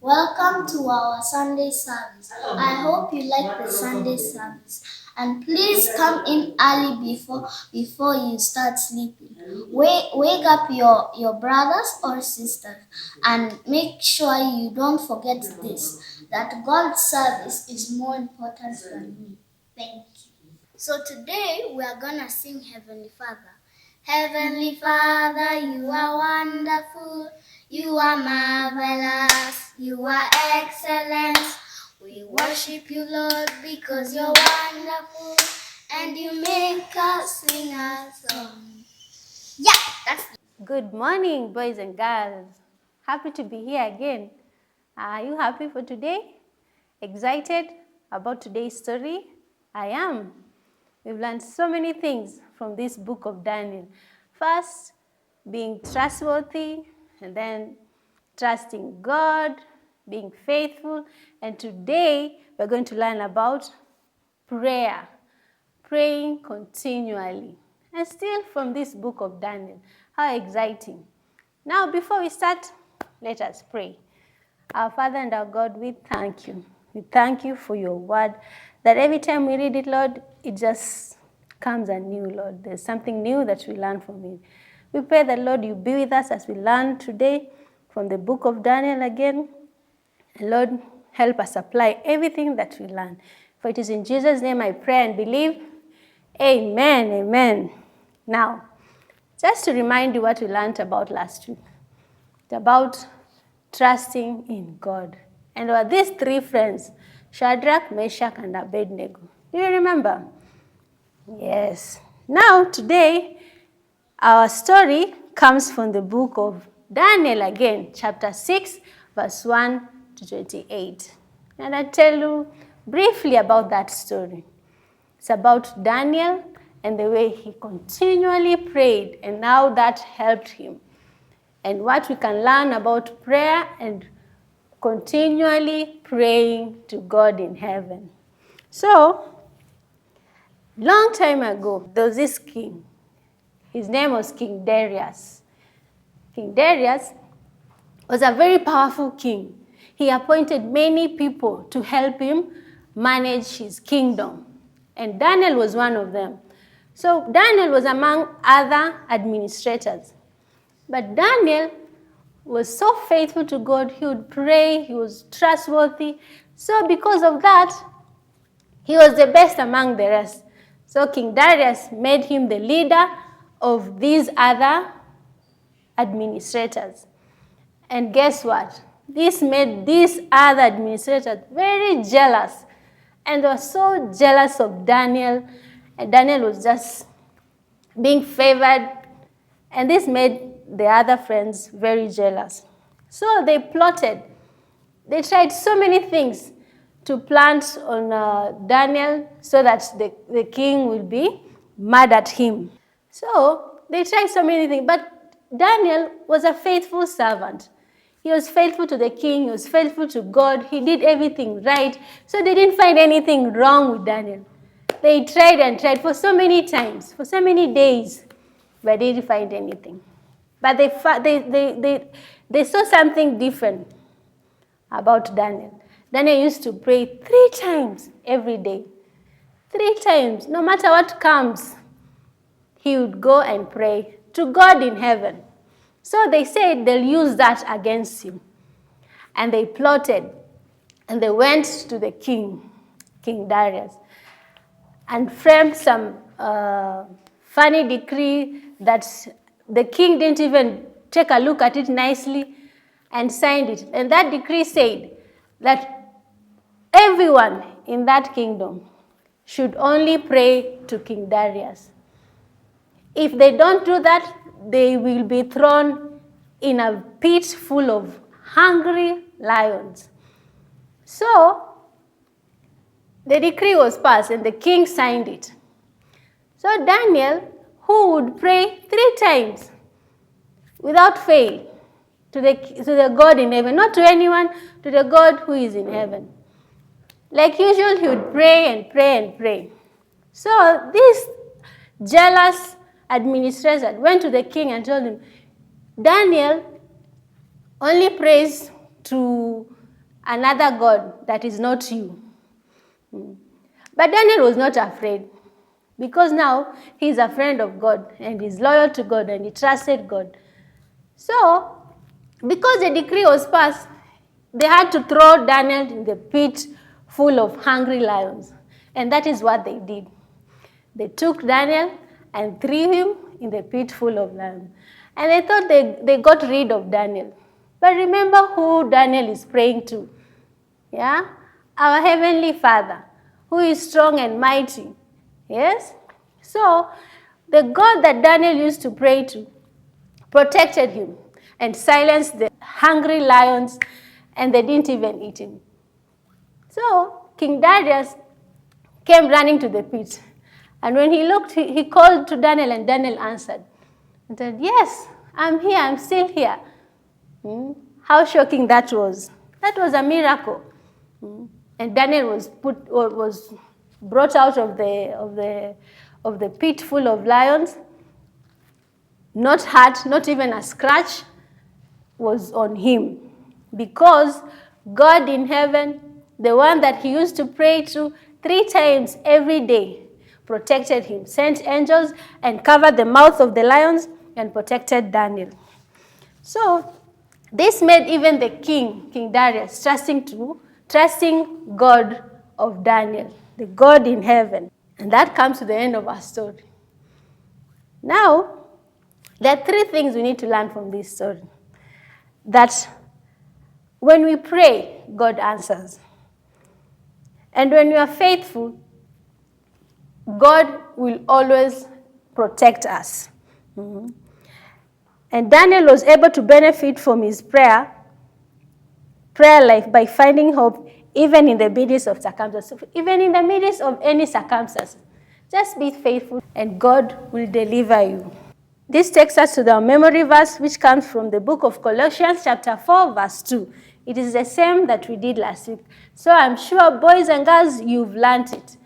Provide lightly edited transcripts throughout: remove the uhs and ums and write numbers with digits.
Welcome to our Sunday service. I hope you like the Sunday service. And please come in early before you start sleeping. Wake up your brothers or sisters and make sure you don't forget this, that God's service is more important than me. Thank you. So today we are gonna sing Heavenly Father. Heavenly Father, you are wonderful, you are marvelous, you are excellent. We worship you, Lord, because you're wonderful, and you make us sing a song. Yeah, that's it. Good morning, boys and girls. Happy to be here again. Are you happy for today? Excited about today's story? I am. We've learned so many things from this book of Daniel. First, being trustworthy, and then trusting God, being faithful, and today we're going to learn about prayer, praying continually. And still from this book of Daniel. How exciting. Now, before we start, let us pray. Our Father and our God, we thank you. We thank you for your word, that every time we read it, Lord, it just comes anew, Lord. There's something new that we learn from it. We pray that, Lord, you be with us as we learn today from the book of Daniel again. And Lord, help us apply everything that we learn. For it is in Jesus' name I pray and believe. Amen, amen. Now, just to remind you what we learned about last week. It's about trusting in God. And there were these three friends, Shadrach, Meshach, and Abednego. Do you remember? Yes. Now, today, our story comes from the book of Daniel again, chapter 6, verse 1 to 28. And I'll tell you briefly about that story. It's about Daniel and the way he continually prayed, and how that helped him. And what we can learn about prayer and continually praying to God in heaven. So, long time ago, there was this king. His name was King Darius. King Darius was a very powerful king. He appointed many people to help him manage his kingdom. And Daniel was one of them. So Daniel was among other administrators. But Daniel was so faithful to God. He would pray. He was trustworthy. So because of that, he was the best among the rest. So King Darius made him the leader of these other administrators. And guess what? This made these other administrators very jealous. And they were so jealous of Daniel. And Daniel was just being favored. And this made the other friends very jealous. So they plotted. They tried so many things to plant on Daniel so that the king will be mad at him. So they tried so many things. But Daniel was a faithful servant. He was faithful to the king. He was faithful to God. He did everything right. So they didn't find anything wrong with Daniel. They tried and tried for so many times, for so many days, but they didn't find anything. But they saw something different about Daniel. Daniel used to pray 3 times every day. 3 times. No matter what comes, he would go and pray to God in heaven. So they said they'll use that against him. And they plotted. And they went to the king, King Darius, and framed some funny decree that the king didn't even take a look at it nicely and signed it. And that decree said that everyone in that kingdom should only pray to King Darius. If they don't do that, they will be thrown in a pit full of hungry lions. So, the decree was passed and the king signed it. So Daniel, who would pray 3 times without fail to the God in heaven, not to anyone, to the God who is in heaven. Like usual, he would pray and pray and pray. So this jealous administrator went to the king and told him, Daniel only prays to another God that is not you. But Daniel was not afraid, because now he's a friend of God and he's loyal to God and he trusted God. So, because the decree was passed, they had to throw Daniel in the pit full of hungry lions. And that is what they did. They took Daniel and threw him in the pit full of lions. And they thought they got rid of Daniel. But remember who Daniel is praying to. Yeah? Our Heavenly Father, who is strong and mighty. Yes? So, the God that Daniel used to pray to protected him and silenced the hungry lions, and they didn't even eat him. So, King Darius came running to the pit. And when he looked, he called to Daniel, and Daniel answered. And said, "Yes, I'm here, I'm still here." How shocking that was. That was a miracle. And Daniel was brought out of the pit full of lions, not hurt, not even a scratch was on him, because God in heaven, the one that he used to pray to 3 times every day, protected him, sent angels and covered the mouth of the lions and protected Daniel. So this made even the King Darius, trusting God of Daniel, the God in heaven. And that comes to the end of our story. Now, there are 3 things we need to learn from this story. That when we pray, God answers. And when we are faithful, God will always protect us. And Daniel was able to benefit from his prayer life by finding hope even in the midst of circumstances. Even in the midst of any circumstances, just be faithful and God will deliver you. This takes us to the memory verse, which comes from the book of Colossians chapter 4, verse 2. It is the same that we did last week. So I'm sure, boys and girls, you've learned it.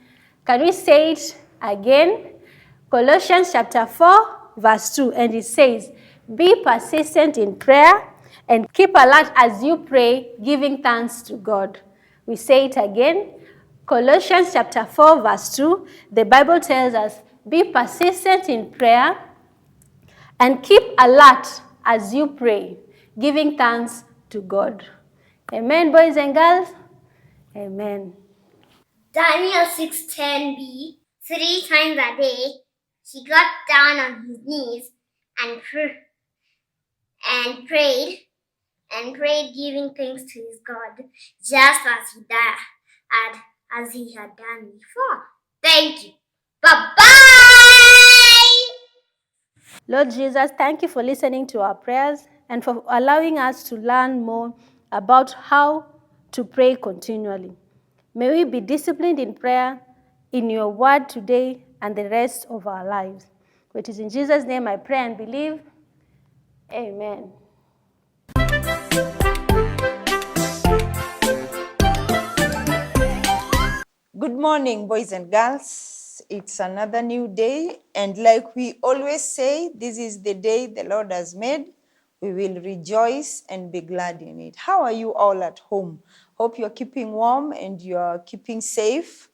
Can we say it again? Colossians chapter 4, verse 2, and it says, "Be persistent in prayer and keep alert as you pray, giving thanks to God." We say it again. Colossians chapter 4, verse 2, the Bible tells us, "Be persistent in prayer and keep alert as you pray, giving thanks to God." Amen, boys and girls? Amen. Daniel 6:10b, 3 times a day, he got down on his knees and prayed, giving thanks to his God, just as he had done before. Thank you. Bye-bye! Lord Jesus, thank you for listening to our prayers and for allowing us to learn more about how to pray continually. May we be disciplined in prayer, in your word today and the rest of our lives. It is in Jesus' name I pray and believe. Amen. Good morning, boys and girls. It's another new day, and like we always say, this is the day the Lord has made. We will rejoice and be glad in it. How are you all at home? Hope you're keeping warm and you're keeping safe.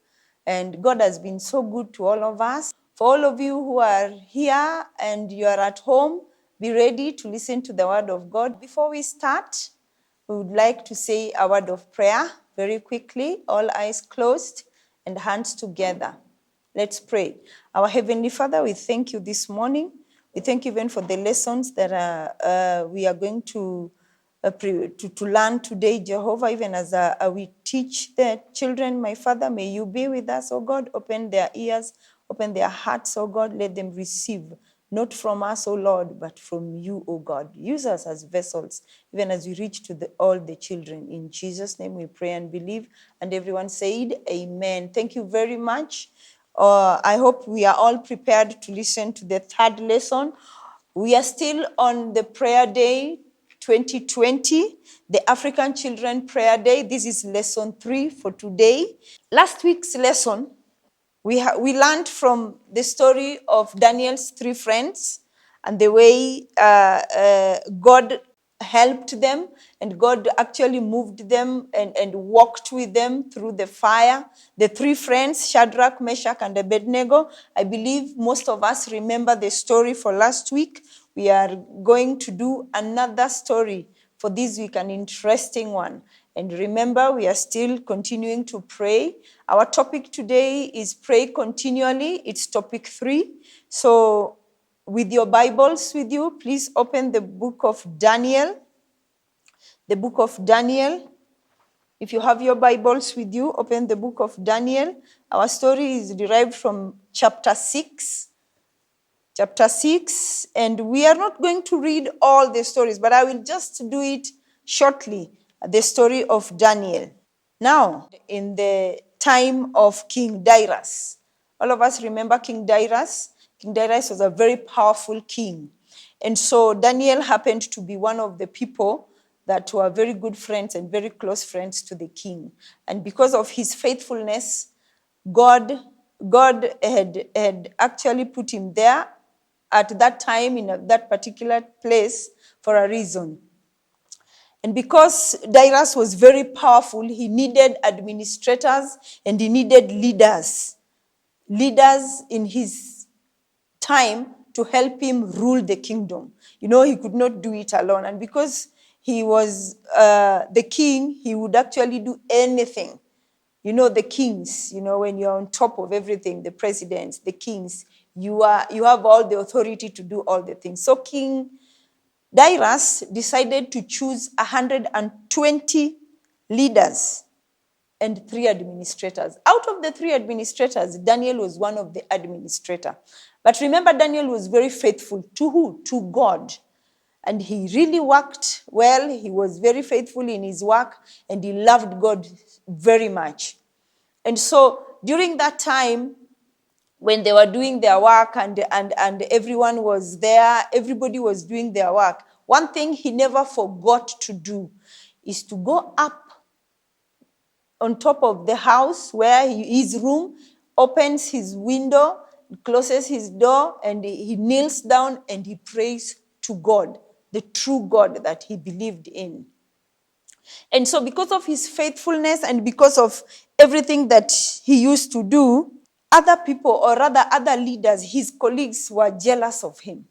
And God has been so good to all of us. For all of you who are here and you are at home, be ready to listen to the word of God. Before we start, we would like to say a word of prayer very quickly, all eyes closed and hands together. Let's pray. Our Heavenly Father, we thank you this morning. We thank you even for the lessons that we are going to learn today, Jehovah, even as we teach the children. My Father, may you be with us, oh God. Open their ears, open their hearts, oh God. Let them receive, not from us, oh Lord, but from you, oh God. Use us as vessels, even as we reach to all the children. In Jesus' name we pray and believe. And everyone said, amen. Thank you very much. I hope we are all prepared to listen to the 3rd lesson. We are still on the prayer day 2020, the African Children Prayer Day. This is lesson 3 for today. Last week's lesson, we learned from the story of Daniel's 3 friends and the way God helped them, and God actually moved them and walked with them through the fire. The three friends, Shadrach, Meshach, and Abednego, I believe most of us remember the story for last week. We are going to do another story for this week, an interesting one. And remember, we are still continuing to pray. Our topic today is pray continually. It's topic 3. So with your Bibles with you, please open the book of Daniel. The book of Daniel. If you have your Bibles with you, open the book of Daniel. Our story is derived from chapter 6. Chapter 6, and we are not going to read all the stories, but I will just do it shortly. The story of Daniel. Now, in the time of King Darius, all of us remember King Darius. King Darius was a very powerful king. And so Daniel happened to be one of the people that were very good friends and very close friends to the king. And because of his faithfulness, God had actually put him there at that time in that particular place for a reason. And because Darius was very powerful, he needed administrators and he needed leaders in his time to help him rule the kingdom. You know, he could not do it alone. And because he was the king, he would actually do anything. You know, the kings, you know, when you're on top of everything, the presidents, the kings, you have all the authority to do all the things. So King Darius decided to choose 120 leaders and 3 administrators. Out of the 3 administrators, Daniel was one of the administrators. But remember, Daniel was very faithful to who? To God. And he really worked well. He was very faithful in his work, and he loved God very much. And so during that time, when they were doing their work and everyone was there, everybody was doing their work, one thing he never forgot to do is to go up on top of the house where his room, opens his window, closes his door, and he kneels down and he prays to God, the true God that he believed in. And so because of his faithfulness and because of everything that he used to do, other people, or rather other leaders, his colleagues, were jealous of him.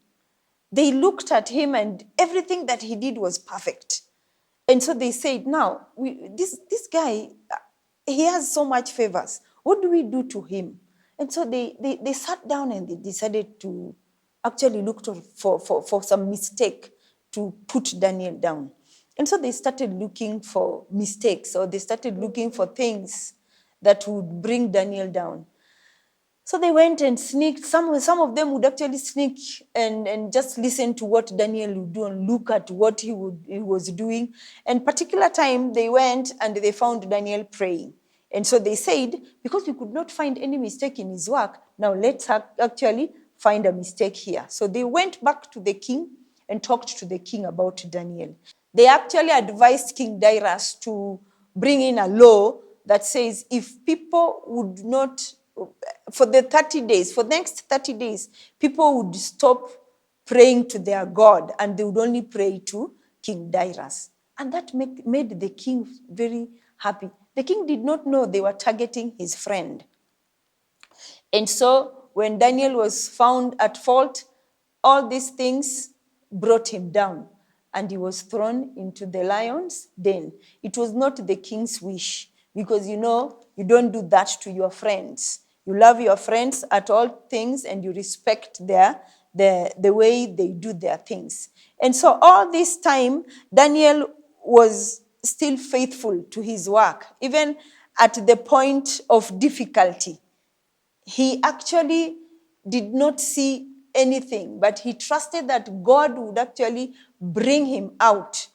They looked at him and everything that he did was perfect. And so they said, now, this guy, he has so much favors. What do we do to him? And so they sat down and they decided to actually look for some mistake to put Daniel down. And so they started looking for mistakes, or they started looking for things that would bring Daniel down. So they went and sneaked. Some of them would actually sneak and just listen to what Daniel would do and look at what he was doing. And particular time, they went and they found Daniel praying. And so they said, because we could not find any mistake in his work, now let's actually find a mistake here. So they went back to the king and talked to the king about Daniel. They actually advised King Darius to bring in a law that says if people would not, for the 30 days, for the next 30 days, people would stop praying to their God and they would only pray to King Darius. And that made the king very happy. The king did not know they were targeting his friend. And so when Daniel was found at fault, all these things brought him down, and he was thrown into the lion's den. It was not the king's wish, because you know, you don't do that to your friends. You love your friends at all things, and you respect the way they do their things. And so all this time, Daniel was still faithful to his work, even at the point of difficulty. He actually did not see anything, but he trusted that God would actually bring him out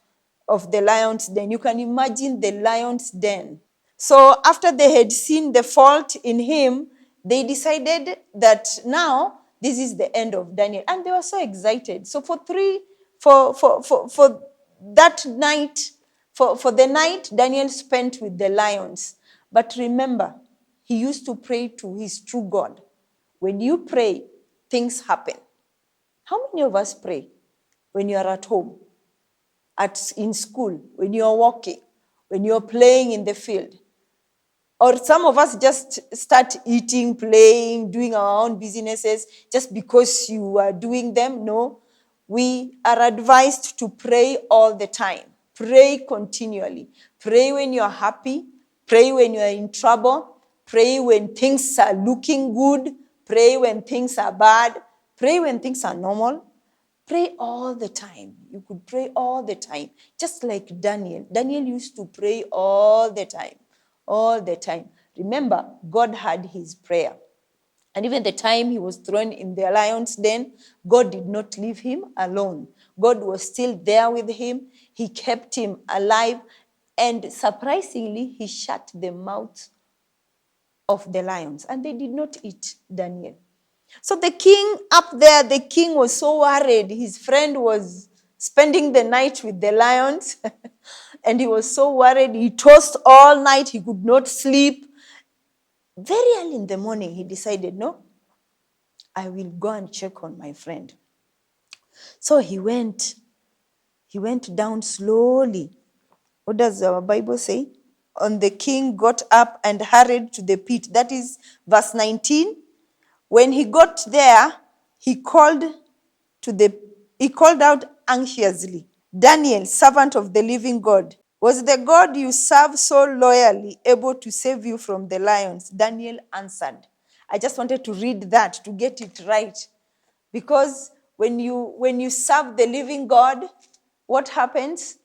of the lion's den. You can imagine the lion's den. So after they had seen the fault in him, they decided that now this is the end of Daniel. And they were so excited. So for that night, for the night, Daniel spent with the lions. But remember, he used to pray to his true God. When you pray, things happen. How many of us pray when you are at home? in school, when you're walking, when you're playing in the field. Or some of us just start eating, playing, doing our own businesses just because you are doing them. No, we are advised to pray all the time. Pray continually. Pray when you're happy. Pray when you're in trouble. Pray when things are looking good. Pray when things are bad. Pray when things are normal. Pray all the time. You could pray all the time. Just like Daniel. Daniel used to pray all the time. All the time. Remember, God had his prayer. And even the time he was thrown in the lion's den, God did not leave him alone. God was still there with him. He kept him alive. And surprisingly, he shut the mouth of the lions. And they did not eat Daniel. So the king up there, the king was so worried. His friend was spending the night with the lions. And he was so worried. He tossed all night. He could not sleep. Very early in the morning, he decided, no, I will go and check on my friend. So he went down slowly. What does our Bible say? And the king got up and hurried to the pit. That is verse 19. When he got there, he called out anxiously, Daniel, servant of the living God, was the God you serve so loyally able to save you from the lions? Daniel answered. I just wanted to read that to get it right. Because when you serve the living God, what happens?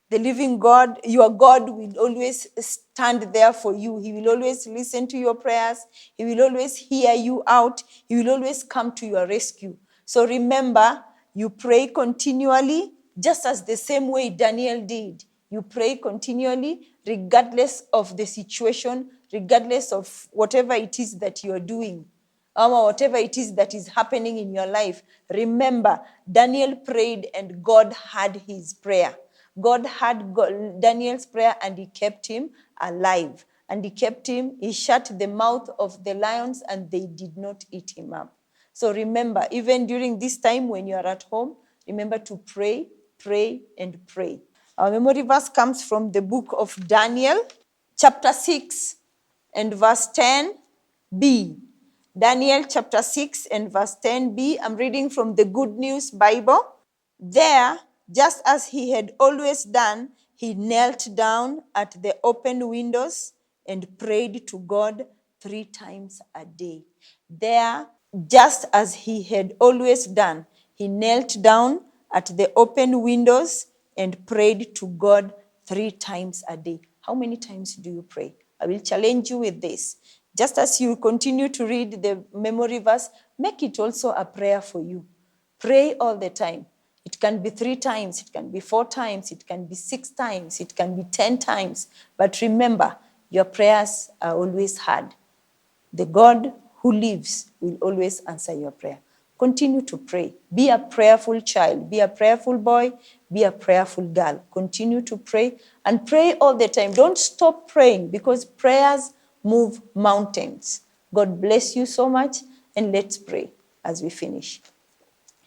The living God, your God will always stand there for you. He will always listen to your prayers. He will always hear you out. He will always come to your rescue. So remember, you pray continually, just as the same way Daniel did. You pray continually, regardless of the situation, regardless of whatever it is that you are doing, or whatever it is that is happening in your life. Remember, Daniel prayed and God heard his prayer. God heard Daniel's prayer and he kept him alive. And he shut the mouth of the lions and they did not eat him up. So remember, even during this time when you are at home, remember to pray, pray, and pray. Our memory verse comes from the book of Daniel, chapter 6 and verse 10b. Daniel chapter 6 and verse 10b. I'm reading from the Good News Bible. There, just as he had always done, he knelt down at the open windows and prayed to God 3 times a day. There, just as he had always done, he knelt down at the open windows and prayed to God 3 times a day. How many times do you pray? I will challenge you with this. Just as you continue to read the memory verse, make it also a prayer for you. Pray all the time. It can be 3 times, it can be 4 times, it can be 6 times, it can be 10 times. But remember, your prayers are always heard. The God who lives will always answer your prayer. Continue to pray. Be a prayerful child. Be a prayerful boy. Be a prayerful girl. Continue to pray and pray all the time. Don't stop praying because prayers move mountains. God bless you so much, and let's pray as we finish.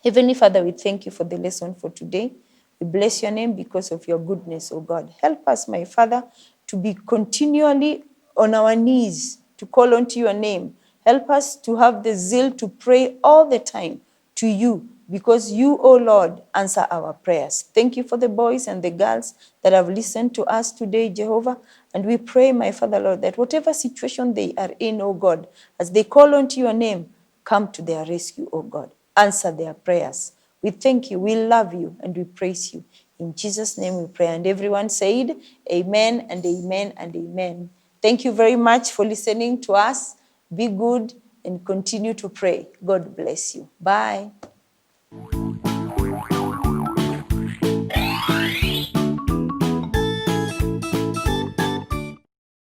Heavenly Father, we thank you for the lesson for today. We bless your name because of your goodness, O God. Help us, my Father, to be continually on our knees, to call unto your name. Help us to have the zeal to pray all the time to you, because you, O Lord, answer our prayers. Thank you for the boys and the girls that have listened to us today, Jehovah. And we pray, my Father, Lord, that whatever situation they are in, O God, as they call unto your name, come to their rescue, O God. Answer their prayers. We thank you, we love you, and we praise you. In Jesus' name we pray. And everyone said, amen and amen and amen. Thank you very much for listening to us. Be good and continue to pray. God bless you. Bye.